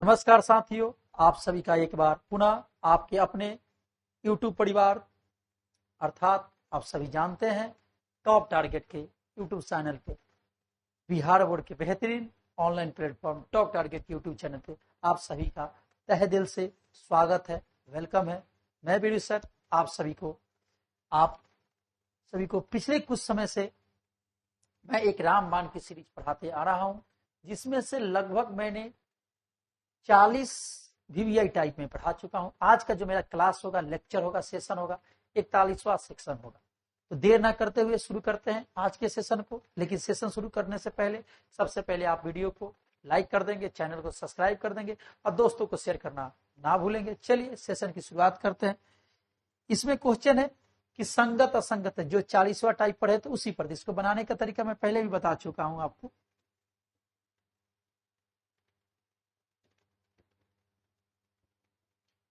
नमस्कार साथियों, आप सभी का एक बार पुनः आपके अपने YouTube परिवार अर्थात आप सभी जानते हैं टॉप टारगेट के YouTube चैनल पे, बिहार बोर्ड के बेहतरीन online platform top target YouTube channel पे आप सभी का तहे दिल से स्वागत है, वेलकम है। मैं वीरू सर आप सभी को पिछले कुछ समय से मैं एक रामबाण की सीरीज पढ़ाते आ रहा हूं, जिसमें से लगभग मैंने 40 VVI टाइप में पढ़ा चुका हूं। आज का जो मेरा क्लास होगा, लेक्चर होगा, सेशन होगा, 41वां सेक्शन होगा। तो देर ना करते हुए शुरू करते हैं आज के सेशन को। लेकिन सेशन शुरू करने से पहले सबसे पहले आप वीडियो को लाइक कर देंगे, चैनल को सब्सक्राइब कर देंगे और दोस्तों को शेयर करना ना भूलेंगे। चलिए सेशन की शुरुआत करते हैं। इसमें क्वेश्चन है कि संगत असंगत, जो 40वां टाइप पढ़े तो उसी पर। इसको बनाने का तरीका मैं पहले भी बता चुका हूं आपको।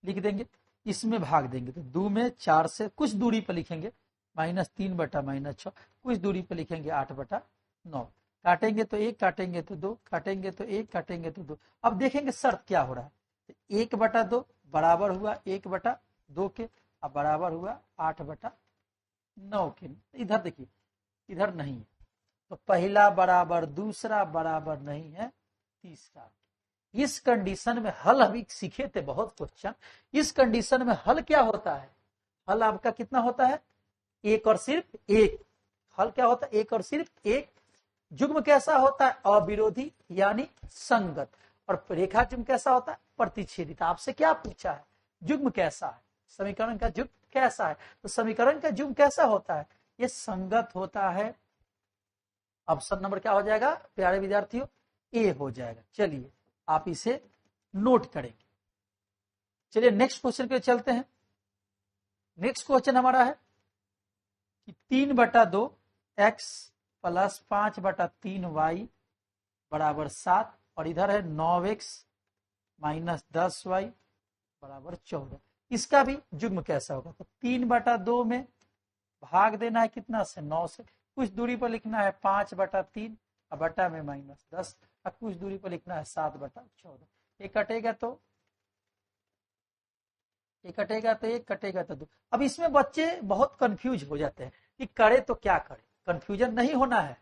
लिख देंगे, इसमें भाग देंगे तो 2 में 4 से कुछ दूरी पर लिखेंगे -3 बटा -6, कुछ दूरी पर लिखेंगे 8 बटा 9। काटेंगे तो 1, काटेंगे तो 2, काटेंगे तो 1, काटेंगे तो 2। अब देखेंगे शर्त क्या हो रहा है। 1 बटा 2 बराबर हुआ 1 बटा 2 के, अब बराबर हुआ 8 बटा 9 के। इधर देखिए, इधर नहीं है तो पहला बराबर दूसरा बराबर नहीं है तीसरा। इस कंडीशन में हल अभी सीखे थे बहुत क्वेश्चन। इस कंडीशन में हल क्या होता है? हल आपका कितना होता है? एक और सिर्फ एक। हल क्या होता है? एक और सिर्फ एक। जुग्म कैसा होता है? अविरोधी यानी संगत। और रेखा जुग्म कैसा होता है? प्रतिच्छेदित। आपसे क्या पूछा है? जुग्म कैसा है? समीकरण का जुग्म कैसा है? तो समीकरण का जुग्म कैसा होता है? ये संगत होता है। ऑप्शन नंबर क्या हो जाएगा प्यारे विद्यार्थियों? ए हो जाएगा। चलिए आप इसे नोट करेंगे। चलिए नेक्स्ट क्वेश्चन पे चलते हैं। नेक्स्ट क्वेश्चन हमारा है कि 3 बटा 2 x प्लस 5 बटा 3 y बराबर 7, और इधर है 9x माइनस 10y बराबर 14। इसका भी जुग्म कैसा होगा? तो 3 बटा 2 में भाग देना है कितना से? 9 से। कुछ दूरी पर लिखना है 5 बटा 3 और बटा में -10, और कुछ दूरी पर लिखना है 7 बटा 14। एक कटेगा तो एक कटेगा तो एक कटेगा तो 2। अब इसमें बच्चे बहुत कंफ्यूज हो जाते हैं कि करे तो क्या करे। कंफ्यूजन नहीं होना है,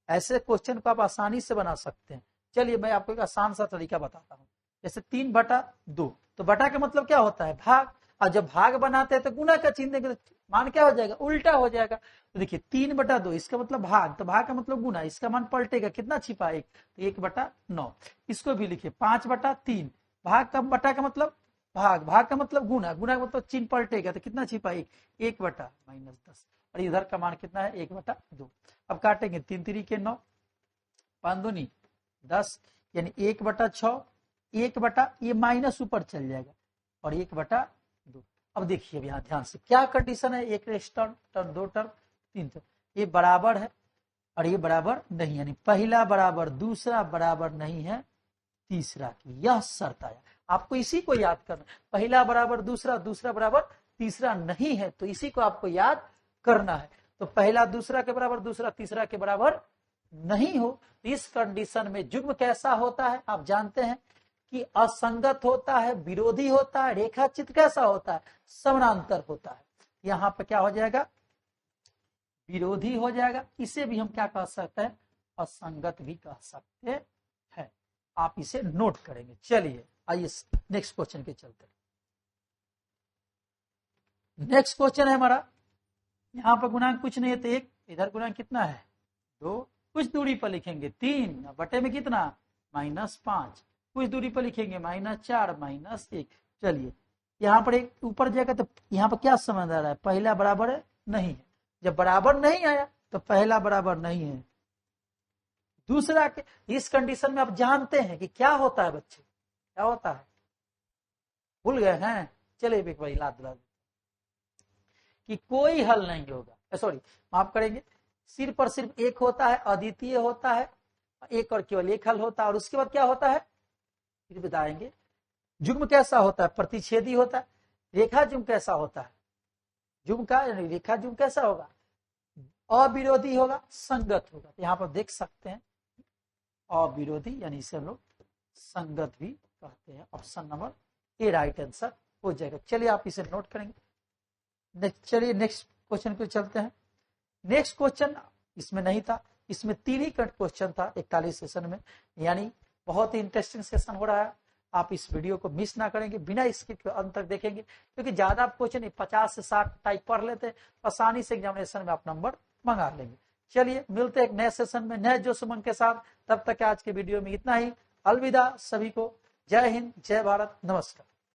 ऐसे क्वेश्चन को आप आसानी से बना सकते हैं। चलिए मैं आपको एक आसान सा तरीका बताता हूँ। जैसे 3 बटा 2, तो बटा का मतलब क्या होता है? भाग। और जब भाग बनाते हैं तो गुना का चिन्ह देंगे तो मान क्या हो जाएगा? उल्टा हो जाएगा। तो देखिए 3 बटा 2 इसका मतलब भाग, तो भाग का मतलब गुना, इसका मान पलटेगा। कितना छिपा? 1, तो 1 बटा 9। इसको भी लिखिए 5 बटा 3, भाग का बटा का मतलब भाग, भाग का मतलब गुना, गुना का मतलब चिन्ह पलटेगा तो कितना छिपा? 1, 1 बटा -10। और इधर का मान कितना है? 1 बटा 2। अब काटेंगे 3 3 के 9, 5 दूनी 10, यानी 1 बटा 6, 1 बटा ये माइनस ऊपर चल जाएगा और 1 बटा 2। अब देखिए यहाँ ध्यान से क्या कंडीशन है? एक टर्म, 2 टर्म, 3 टर्म, ये बराबर है और ये बराबर नहीं, यानी पहला बराबर दूसरा बराबर नहीं है तीसरा की। यह शर्त आया। आपको इसी को याद करना। पहला बराबर दूसरा, दूसरा बराबर तीसरा नहीं है, तो इसी को आपको याद करना है। तो पहला दूसरा के बराबर, दूसरा तीसरा के बराबर नहीं हो, तो इस कंडीशन में जुग्म कैसा होता है? आप जानते हैं कि असंगत होता है, विरोधी होता है, रेखा चित्र कैसा होता है? समानांतर होता है। यहाँ पे क्या हो जाएगा? विरोधी हो जाएगा। इसे भी हम क्या कह सकते हैं? असंगत भी कह सकते हैं। आप इसे नोट करेंगे। चलिए आइए नेक्स्ट क्वेश्चन पे चलते हैं। नेक्स्ट क्वेश्चन है हमारा, यहाँ पर गुणांक कुछ नहीं है तो 1, इधर गुणांक कितना है? 2, कुछ दूरी पर लिखेंगे 3, बटे में कितना? -5, कुछ दूरी पर लिखेंगे -4 -1। चलिए यहाँ पर एक ऊपर जाएगा तो यहाँ पर क्या समझ आ रहा है? पहला बराबर है नहीं है। जब बराबर नहीं आया तो पहला बराबर नहीं है दूसरा के। इस कंडीशन में आप जानते हैं कि क्या होता है बच्चे? क्या होता है? भूल गए हैं? चलिए एक बार याद दिला कि कोई हल नहीं होगा। सॉरी, माफ करेंगे, सिर्फ पर सिर्फ एक होता है, अद्वितीय होता है, एक और केवल एक हल होता है। और उसके बाद क्या होता है फिर बताएंगे। जुग्म कैसा होता है? प्रतिच्छेदी होता है। रेखा जुग्म कैसा होता है? जुग्म का रेखा जुग्म कैसा होगा? अविरोधी होगा, संगत होगा। तो यहाँ पर देख सकते हैं अविरोधी, यानी इसे हम लोग संगत भी कहते हैं option number A right answer हो जाएगा। चलिए आप इसे नोट करेंगे। चलिए नेक्स्ट क्वेश्चन पे चलते हैं। नेक्स्ट क्वेश्चन इसमें नहीं था, इसमें 3 ही क्वेश्चन था 41 सेशन में, यानी बहुत ही इंटरेस्टिंग सेशन हो रहा है। आप इस वीडियो को मिस ना करेंगे, बिना स्किप के अंत तक देखेंगे, क्योंकि ज्यादा क्वेश्चन 50 से 60 टाइप पढ़ लेते, आसानी से एग्जामिनेशन में आप नंबर मंगा लेंगे। चलिए मिलते हैं एक नए सेशन में नए जोश उमंग के साथ। तब तक आज के वीडियो में इतना ही। अलविदा सभी को। जय हिंद, जय भारत, नमस्कार।